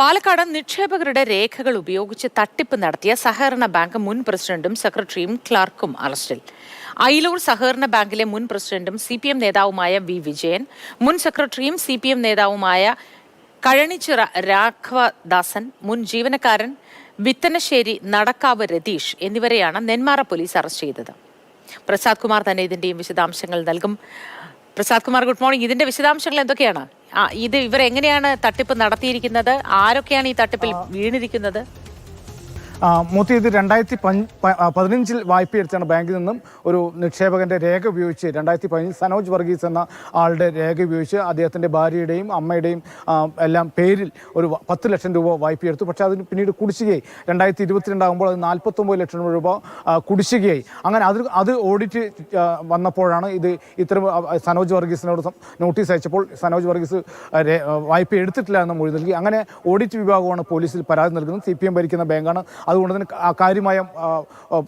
പാലക്കാട് നിക്ഷേപകരുടെ രേഖകൾ ഉപയോഗിച്ച് തട്ടിപ്പ് നടത്തിയ സഹകരണ ബാങ്ക് മുൻ പ്രസിഡന്റും സെക്രട്ടറിയും ക്ലാർക്കും അറസ്റ്റിൽ. അയിലൂർ സഹകരണ ബാങ്കിലെ മുൻ പ്രസിഡന്റും CPM നേതാവുമായ വി വിജയൻ, മുൻ സെക്രട്ടറിയും CPM നേതാവുമായ കഴണിച്ചിറ രാഘവദാസൻ, മുൻ ജീവനക്കാരൻ വിത്തനശ്ശേരി നടക്കാവ് രതീഷ് എന്നിവരെയാണ് നെന്മാറ പോലീസ് അറസ്റ്റ് ചെയ്തത്. പ്രസാദ് കുമാർ തന്നെ ഇതിന്റെയും വിശദാംശങ്ങൾ നൽകും. Prasad Kumar, good morning. ഇതിന്റെ വിശദാംശങ്ങൾ എന്തൊക്കെയാണ്? ഇവരെങ്ങനെയാണ് തട്ടിപ്പ് നടത്തിയിരിക്കുന്നത്? ആരൊക്കെയാണ് ഈ തട്ടിപ്പിൽ വീണിരിക്കുന്നത്? മൂത്തി, ഇത് 2015 വായ്പയെടുത്താണ് ബാങ്കിൽ നിന്നും ഒരു നിക്ഷേപകന്റെ രേഖ ഉപയോഗിച്ച് 2015 സനോജ് വർഗീസ് എന്ന ആളുടെ രേഖ ഉപയോഗിച്ച് അദ്ദേഹത്തിൻ്റെ ഭാര്യയുടെയും അമ്മയുടെയും എല്ലാം പേരിൽ ഒരു 10 ലക്ഷം രൂപ വായ്പയെടുത്തു. പക്ഷേ അതിന് പിന്നീട് കുടിശ്ശികയായി 2022 ആകുമ്പോൾ അത് 49 ലക്ഷം രൂപ കുടിശ്ശികയായി. അങ്ങനെ അത് ഓഡിറ്റ് വന്നപ്പോഴാണ് ഇത്തരം സനോജ് വർഗീസിനോട് നോട്ടീസ് അയച്ചപ്പോൾ സനോജ് വർഗീസ് വായ്പ എടുത്തിട്ടില്ല എന്ന് മൊഴി നൽകി. അങ്ങനെ ഓഡിറ്റ് വിഭാഗമാണ് പോലീസിൽ പരാതി നൽകുന്നത്. CPM ഭരിക്കുന്ന ബാങ്കാണ്. അതുകൊണ്ട് തന്നെ കാര്യമായ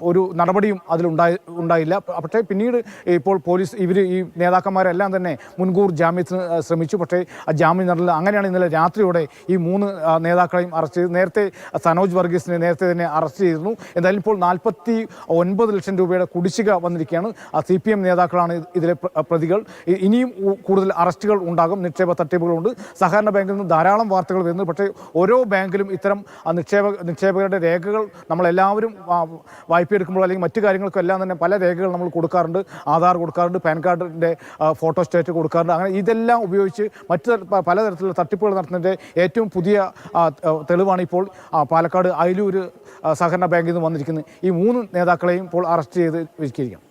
ഒരു നടപടിയും അതിലുണ്ടായില്ല. പക്ഷേ പിന്നീട് ഇപ്പോൾ പോലീസ് ഈ നേതാക്കന്മാരെല്ലാം തന്നെ മുൻകൂർ ജാമ്യത്തിന് ശ്രമിച്ചു. പക്ഷേ ആ ജാമ്യം നടന്നില്ല. അങ്ങനെയാണ് ഇന്നലെ രാത്രിയോടെ ഈ 3 നേതാക്കളെയും അറസ്റ്റ് ചെയ്ത്. നേരത്തെ സനോജ് വർഗീസിനെ നേരത്തെ തന്നെ അറസ്റ്റ് ചെയ്തിരുന്നു. എന്തായാലും ഇപ്പോൾ 49 ലക്ഷം രൂപയുടെ കുടിശ്ശിക വന്നിരിക്കുകയാണ്. CPM നേതാക്കളാണ് ഇതിലെ പ്രതികൾ. ഇനിയും കൂടുതൽ അറസ്റ്റുകൾ ഉണ്ടാകും. നിക്ഷേപ തട്ടിപ്പുകളുണ്ട്. സഹകരണ ബാങ്കിൽ നിന്ന് ധാരാളം വാർത്തകൾ വരുന്നു. പക്ഷേ ഓരോ ബാങ്കിലും ഇത്തരം നിക്ഷേപകരുടെ രേഖകൾ നമ്മളെല്ലാവരും വായ്പ എടുക്കുമ്പോൾ അല്ലെങ്കിൽ മറ്റു കാര്യങ്ങൾക്കും എല്ലാം തന്നെ പല രേഖകൾ നമ്മൾ കൊടുക്കാറുണ്ട്. ആധാർ കൊടുക്കാറുണ്ട്, പാൻ കാർഡിൻ്റെ ഫോട്ടോസ്റ്റാറ്റ് കൊടുക്കാറുണ്ട്. അങ്ങനെ ഇതെല്ലാം ഉപയോഗിച്ച് പലതരത്തിലുള്ള തട്ടിപ്പുകൾ നടത്തുന്നതിൻ്റെ ഏറ്റവും പുതിയ തെളിവാണ് ഇപ്പോൾ പാലക്കാട് അയിലൂർ സഹകരണ ബാങ്കിൽ നിന്ന് വന്നിരിക്കുന്നത്. ഈ 3 നേതാക്കളെയും ഇപ്പോൾ അറസ്റ്റ് ചെയ്ത് വെച്ചിരിക്കുകയാണ്.